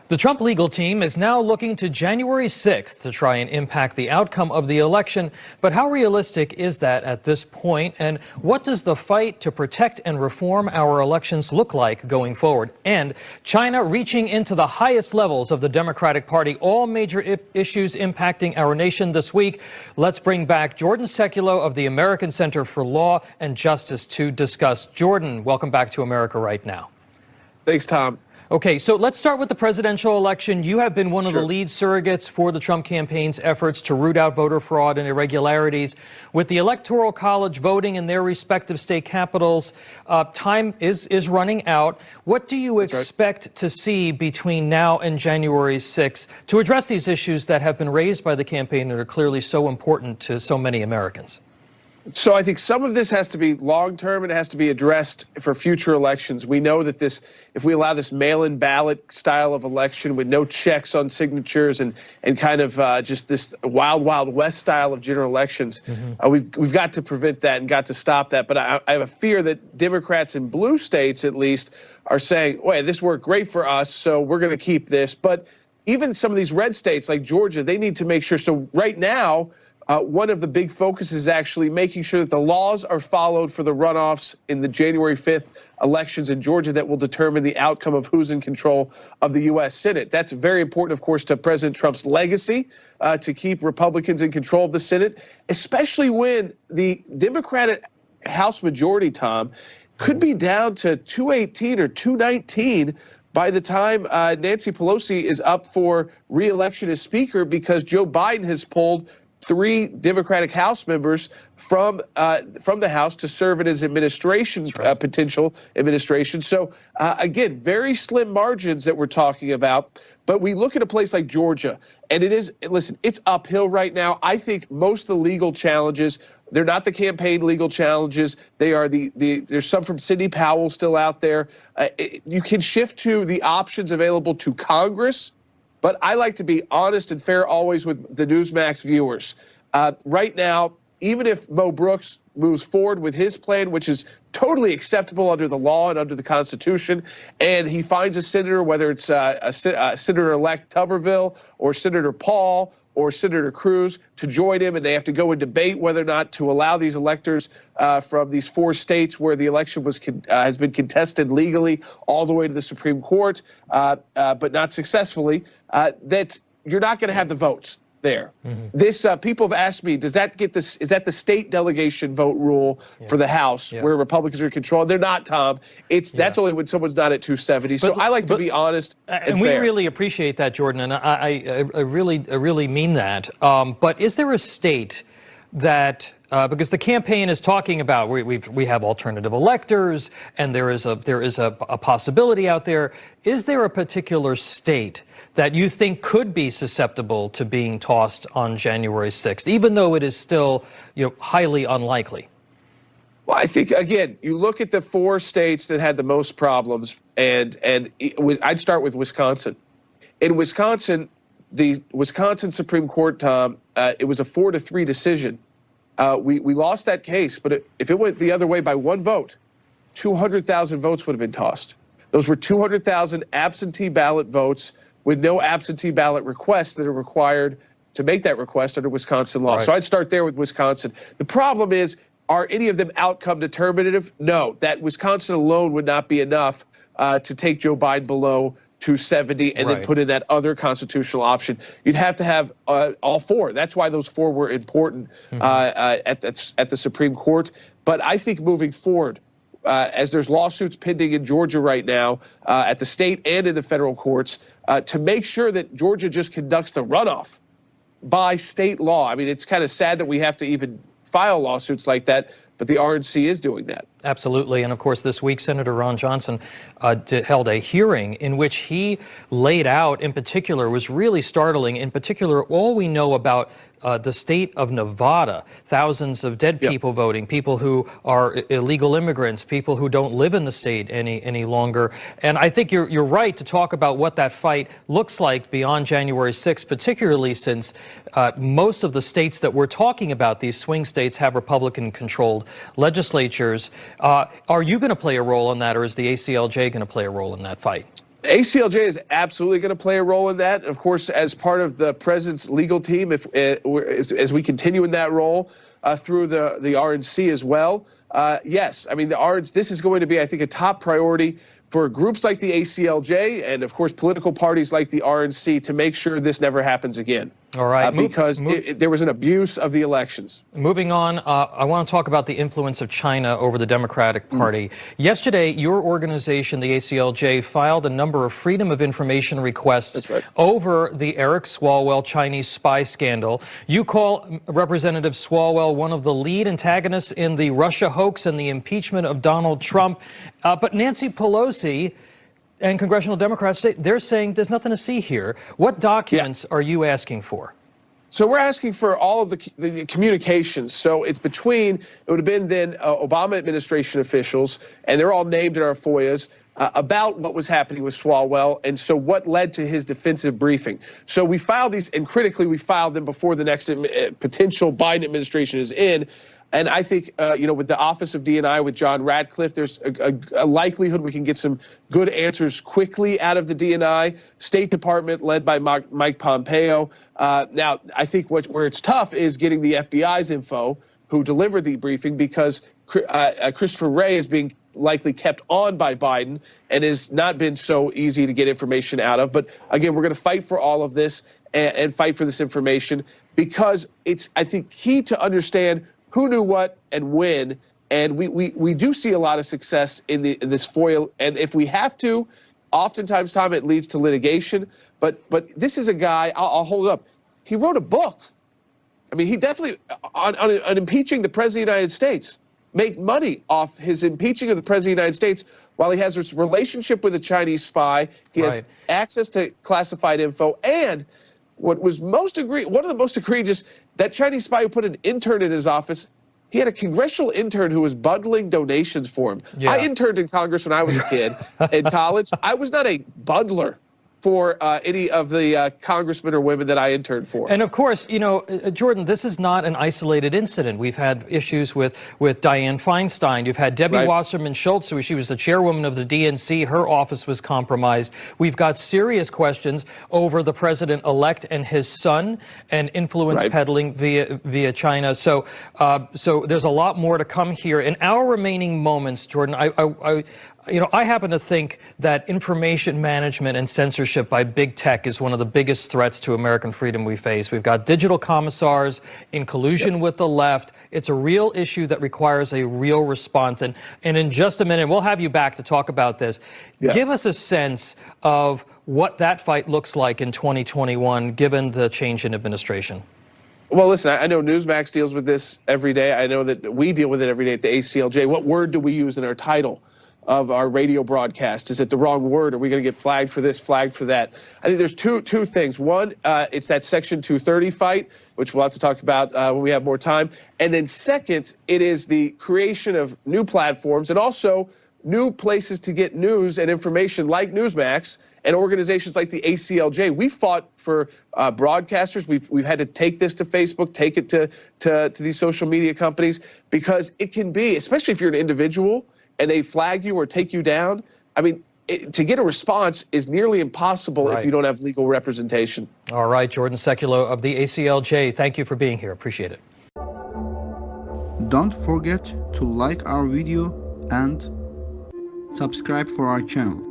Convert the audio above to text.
The Trump legal team is now looking to January 6th to try and impact the outcome of the election. But how realistic is that at this point? And what does the fight to protect and reform our elections look like going forward? And China reaching into the highest levels of the Democratic Party, all major issues impacting our nation this week. Let's bring back Jordan Sekulow of the American Center for Law and Justice to discuss. Jordan, welcome back to America Right Now. Thanks, Tom. Okay, so let's start with the presidential election. You have been one of Sure. the lead surrogates for the Trump campaign's efforts to root out voter fraud and irregularities. With the Electoral College voting in their respective state capitals, time is running out. What do you expect to see between now and January 6th to address these issues that have been raised by the campaign that are clearly so important to so many Americans? So I think some of this has to be long-term and it has to be addressed for future elections. We know that if we allow this mail-in ballot style of election with no checks on signatures and kind of just this wild, wild west style of general elections, we've got to prevent that and got to stop that. But I have a fear that Democrats in blue states, at least, are saying, "Wait, this worked great for us, so we're going to keep this." But even some of these red states like Georgia, they need to make sure. So right now, one of the big focuses is actually making sure that the laws are followed for the runoffs in the January 5th elections in Georgia that will determine the outcome of who's in control of the U.S. Senate. That's very important, of course, to President Trump's legacy to keep Republicans in control of the Senate, especially when the Democratic House majority, Tom, could be down to 218 or 219 by the time Nancy Pelosi is up for re-election as Speaker, because Joe Biden has pulled 3 Democratic House members from the House to serve in his administration, potential administration. So again, very slim margins that we're talking about. But we look at a place like Georgia, and listen, it's uphill right now. I think most of the legal challenges, they're not the campaign legal challenges. They are there's some from Sidney Powell still out there. You can shift to the options available to Congress. But I like to be honest and fair always with the Newsmax viewers. Right now, even if Mo Brooks moves forward with his plan, which is totally acceptable under the law and under the Constitution, and he finds a senator, whether it's Senator-elect Tuberville or Senator Paul or Senator Cruz, to join him, and they have to go and debate whether or not to allow these electors from these 4 states where the election has been contested legally all the way to the Supreme Court, but not successfully, that you're not going to have the votes there. People have asked me, is that the state delegation vote rule for the House where Republicans are in control? They're not, Tom. That's only when someone's not at 270. So I like to be honest and we fair. really appreciate that, Jordan, and I really mean that. But is there a state that because the campaign is talking about we have alternative electors and there is a possibility out there. Is there a particular state that you think could be susceptible to being tossed on January 6th, even though it is still highly unlikely? Well, I think, again, you look at the 4 states that had the most problems, and I'd start with Wisconsin. In Wisconsin, the Wisconsin Supreme Court, Tom, it was a 4-3 decision. We lost that case, but if it went the other way by 1 vote, 200,000 votes would have been tossed. Those were 200,000 absentee ballot votes with no absentee ballot requests that are required to make that request under Wisconsin law. So I'd start there with Wisconsin. The problem is, are any of them outcome determinative? No, that Wisconsin alone would not be enough to take Joe Biden below 270 and then put in that other constitutional option. You'd have to have all 4. That's why those 4 were important at the Supreme Court. But I think moving forward, as there's lawsuits pending in Georgia right now at the state and in the federal courts, to make sure that Georgia just conducts the runoff by state law. I mean, it's kind of sad that we have to even file lawsuits like that, but the RNC is doing that. Absolutely. And of course, this week, Senator Ron Johnson held a hearing in which he laid out, in particular, was really startling, in particular, all we know about the state of Nevada, thousands of dead people voting, people who are illegal immigrants, people who don't live in the state any longer. And I think you're right to talk about what that fight looks like beyond January 6th, particularly since most of the states that we're talking about, these swing states, have Republican-controlled legislatures. Are you going to play a role in that, or is the ACLJ going to play a role in that fight? ACLJ is absolutely going to play a role in that. Of course, as part of the president's legal team, as we continue in that role through the RNC as well. Yes, I mean, this is going to be, I think, a top priority for groups like the ACLJ and, of course, political parties like the RNC to make sure this never happens again. All right. Because there was an abuse of the elections. Moving on, I want to talk about the influence of China over the Democratic Party. Yesterday, your organization, the ACLJ, filed a number of Freedom of Information requests over the Eric Swalwell Chinese spy scandal. You call Representative Swalwell one of the lead antagonists in the Russia hoax and the impeachment of Donald Trump. But Nancy Pelosi and congressional Democrats, they're saying there's nothing to see here. What documents are you asking for? So we're asking for all of the communications. So it's between, it would have been then Obama administration officials, and they're all named in our FOIAs, about what was happening with Swalwell, and so what led to his defensive briefing. So we filed these, and critically, we filed them before the next potential Biden administration is in. And I think, with the Office of D&I, with John Ratcliffe, there's a likelihood we can get some good answers quickly out of the D&I. State Department, led by Mike Pompeo. Now, I think where it's tough is getting the FBI's info, who delivered the briefing, because Christopher Wray is being likely kept on by Biden and has not been so easy to get information out of. But again, we're going to fight for all of this and fight for this information, because it's, I think, key to understand who knew what and when. And we do see a lot of success in this FOIA. And if we have to, oftentimes, Tom, it leads to litigation. But this is a guy, I'll hold it up. He wrote a book. I mean, he definitely, on impeaching the President of the United States, make money off his impeaching of the President of the United States while he has this relationship with a Chinese spy. He has access to classified info. And what was one of the most egregious, that Chinese spy who put an intern in his office, he had a congressional intern who was bundling donations for him. I interned in Congress when I was a kid in college. I was not a bundler for any of the congressmen or women that I interned for. And of course, Jordan, this is not an isolated incident. We've had issues with Dianne Feinstein. You've had Debbie Wasserman Schultz, she was the chairwoman of the DNC. Her office was compromised. We've got serious questions over the president-elect and his son and influence peddling via China. So there's a lot more to come here. In our remaining moments, Jordan, I happen to think that information management and censorship by big tech is one of the biggest threats to American freedom we face. We've got digital commissars in collusion with the left. It's a real issue that requires a real response. And in just a minute, we'll have you back to talk about this. Give us a sense of what that fight looks like in 2021, given the change in administration. Well, listen, I know Newsmax deals with this every day. I know that we deal with it every day at the ACLJ. What word do we use in our title of our radio broadcast? Is it the wrong word? Are we going to get flagged for this, flagged for that? I think there's two things. One, it's that Section 230 fight, which we'll have to talk about when we have more time. And then second, it is the creation of new platforms and also new places to get news and information like Newsmax and organizations like the ACLJ. We fought for broadcasters. We've had to take this to Facebook, take it to these social media companies, because it can be, especially if you're an individual and they flag you or take you down, I mean, to get a response is nearly impossible if you don't have legal representation. All right, Jordan Sekulow of the ACLJ, thank you for being here. Appreciate it. Don't forget to like our video and subscribe for our channel.